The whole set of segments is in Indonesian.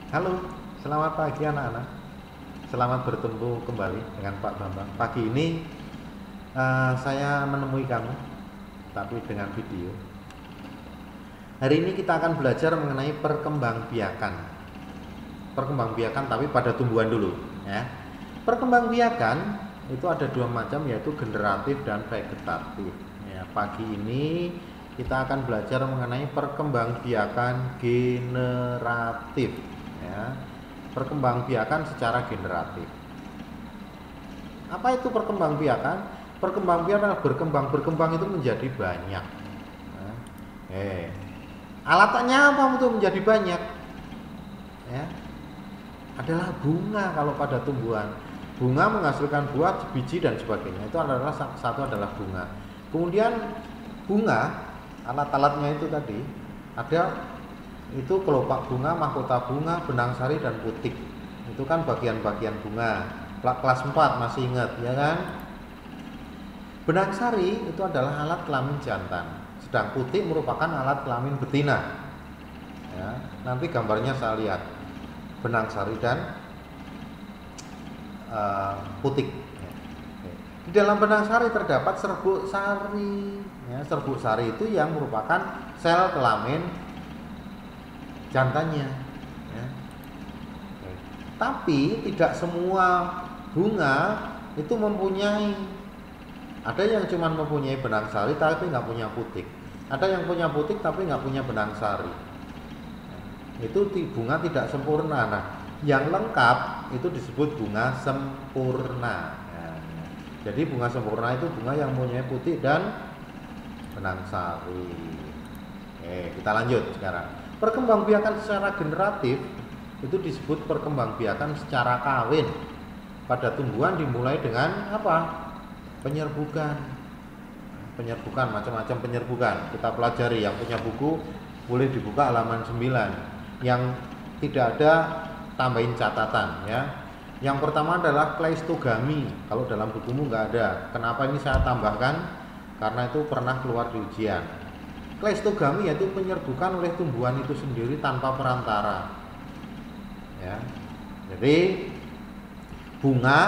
Halo, selamat pagi anak-anak. Selamat bertemu kembali dengan Pak Bambang. Pagi ini saya menemui kamu, tapi dengan video. Hari ini kita akan belajar mengenai perkembangbiakan. Perkembangbiakan tapi pada tumbuhan dulu, ya. Perkembangbiakan itu ada dua macam, yaitu generatif dan vegetatif. Ya, pagi ini kita akan belajar mengenai perkembangbiakan generatif. Ya, perkembangbiakan secara generatif. Apa itu perkembangbiakan? Perkembangbiakan berkembang itu menjadi banyak. Alatannya apa untuk menjadi banyak? Ya, adalah bunga. Kalau pada tumbuhan, bunga menghasilkan buah, biji dan sebagainya. Itu adalah satu adalah bunga. Kemudian bunga, alat-alatnya itu tadi ada. Itu kelopak bunga, mahkota bunga, benang sari dan putik. Itu kan bagian-bagian bunga. Kelas 4 masih ingat ya kan? Benang sari itu adalah alat kelamin jantan, sedang putik merupakan alat kelamin betina. Ya, nanti gambarnya saya lihat benang sari dan putik. Di dalam benang sari terdapat serbuk sari. Ya, serbuk sari itu yang merupakan sel kelamin jantannya, ya. Tapi tidak semua bunga itu mempunyai. Ada yang cuma mempunyai benang sari tapi nggak punya putik. Ada yang punya putik tapi nggak punya benang sari. Itu bunga tidak sempurna. Nah, yang lengkap itu disebut bunga sempurna. Ya. Jadi bunga sempurna itu bunga yang mempunyai putik dan benang sari. Kita lanjut sekarang. Perkembangbiakan secara generatif itu disebut perkembangbiakan secara kawin. Pada tumbuhan dimulai dengan apa? Penyerbukan. Penyerbukan, macam-macam penyerbukan. Kita pelajari, yang punya buku boleh dibuka halaman 9. Yang tidak ada tambahin catatan ya. Yang pertama adalah kleistogami. Kalau dalam bukumu nggak ada. Kenapa ini saya tambahkan? Karena itu pernah keluar di ujian. Kleistogami yaitu penyerbukan oleh tumbuhan itu sendiri tanpa perantara. Ya. Jadi bunga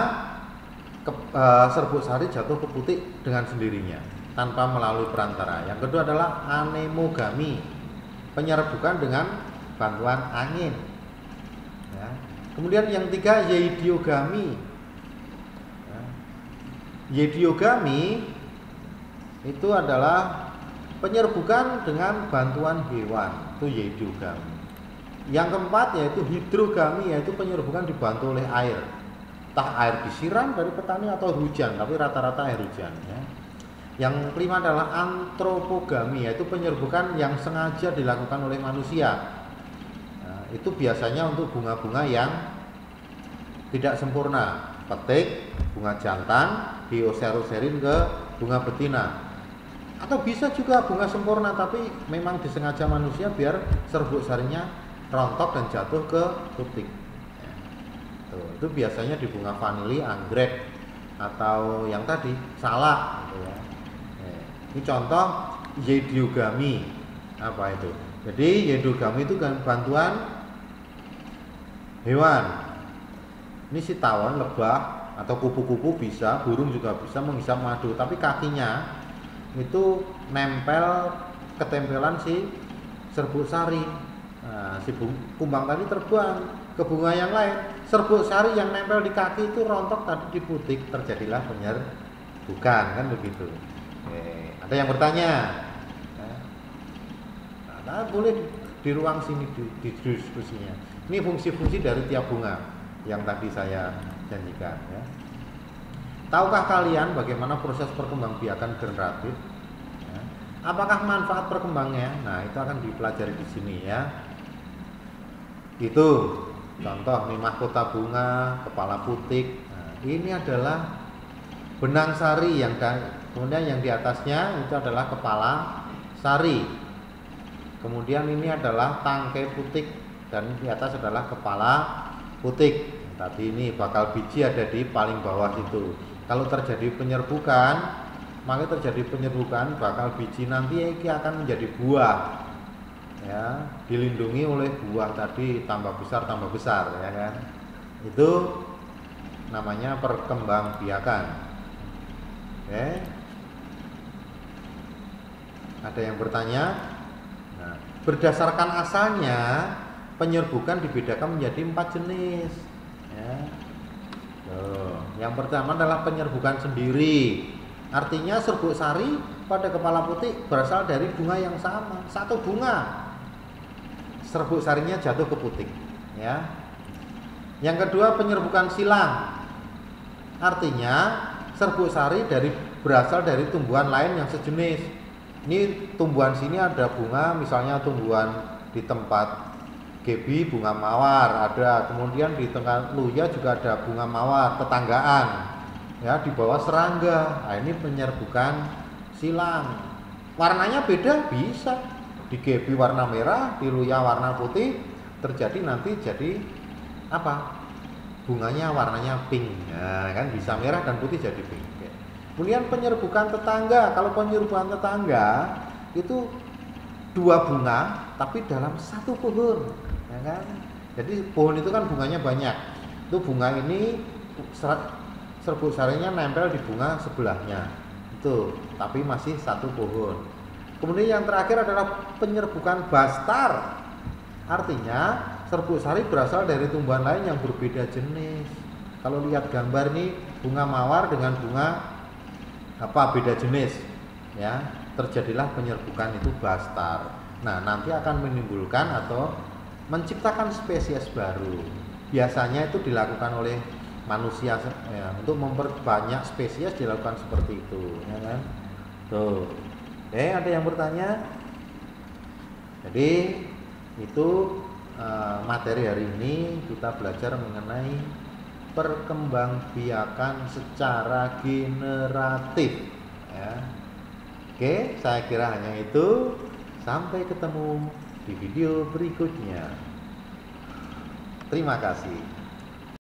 serbuk sari jatuh ke putik dengan sendirinya tanpa melalui perantara. Yang kedua adalah anemogami, penyerbukan dengan bantuan angin. Ya. Kemudian yang ketiga yediogami. Ya. Yediogami itu adalah penyerbukan dengan bantuan hewan, itu yediogami. Yang keempat yaitu hidrogami, yaitu penyerbukan dibantu oleh air. Entah air disiram dari petani atau hujan, tapi rata-rata air hujan ya. Yang kelima adalah antropogami, yaitu penyerbukan yang sengaja dilakukan oleh manusia. Nah, itu biasanya untuk bunga-bunga yang tidak sempurna. Petik, bunga jantan, dioseroserin ke bunga betina. Atau bisa juga bunga sempurna tapi memang disengaja manusia biar serbuk sarinya rontok dan jatuh ke putik. Tuh, itu biasanya di bunga vanili, anggrek atau yang tadi salak gitu ya. Ini contoh yediogami. Apa itu? Jadi yediogami itu kan bantuan hewan. Ini si tawon, lebah atau kupu-kupu bisa, burung juga bisa menghisap madu, tapi kakinya itu nempel ketempelan si serbuk sari. Nah, si kumbang tadi terbang ke bunga yang lain, serbuk sari yang nempel di kaki itu rontok tadi di putik, terjadilah penyerbukan, kan begitu. Ada yang bertanya? Nah, boleh di ruang sini di diskusinya. Ini fungsi-fungsi dari tiap bunga yang tadi saya janjikan ya. Tahukah kalian bagaimana proses perkembangbiakan generatif? Ya. Apakah manfaat perkembangnya? Nah, itu akan dipelajari di sini ya. Itu contoh nih, mahkota bunga, kepala putik. Nah, ini adalah benang sari kemudian yang di atasnya itu adalah kepala sari. Kemudian ini adalah tangkai putik dan di atas adalah kepala putik. Tadi ini bakal biji ada di paling bawah situ. Kalau terjadi penyerbukan, maka terjadi penyerbukan bakal biji nanti akan menjadi buah. ya, dilindungi oleh buah tadi tambah besar ya kan. Itu namanya perkembangbiakan. Oke. Ada yang bertanya? Nah, berdasarkan asalnya penyerbukan dibedakan menjadi 4 jenis ya. Yang pertama adalah penyerbukan sendiri. Artinya serbuk sari pada kepala putih berasal dari bunga yang sama, satu bunga. Serbuk sarinya jatuh ke putik ya. Yang kedua penyerbukan silang. Artinya serbuk sari berasal dari tumbuhan lain yang sejenis. Ini tumbuhan sini ada bunga, misalnya tumbuhan di tempat Gebi bunga mawar ada, kemudian di tengah Luya juga ada bunga mawar tetanggaan ya, di bawah serangga. Nah, ini penyerbukan silang. Warnanya beda bisa, di Gebi warna merah, di Luya warna putih, terjadi nanti jadi apa? Bunganya warnanya pink. Nah, kan bisa merah dan putih jadi pink. Kemudian penyerbukan tetangga. Kalau penyerbukan tetangga itu 2 bunga tapi dalam satu pohon, ya kan? Jadi pohon itu kan bunganya banyak. Itu bunga ini serbuk sarinya nempel di bunga sebelahnya. Itu, tapi masih satu pohon. Kemudian yang terakhir adalah penyerbukan bastar. Artinya serbuk sari berasal dari tumbuhan lain yang berbeda jenis. Kalau lihat gambar nih, bunga mawar dengan bunga beda jenis, ya, terjadilah penyerbukan itu bastar. Nah, nanti akan menimbulkan atau menciptakan spesies baru. Biasanya itu dilakukan oleh manusia ya, untuk memperbanyak spesies dilakukan seperti itu, ya kan? Tuh. Ada yang bertanya? Jadi itu materi hari ini kita belajar mengenai perkembangbiakan secara generatif ya. Oke, saya kira hanya itu. Sampai ketemu di video berikutnya. Terima kasih.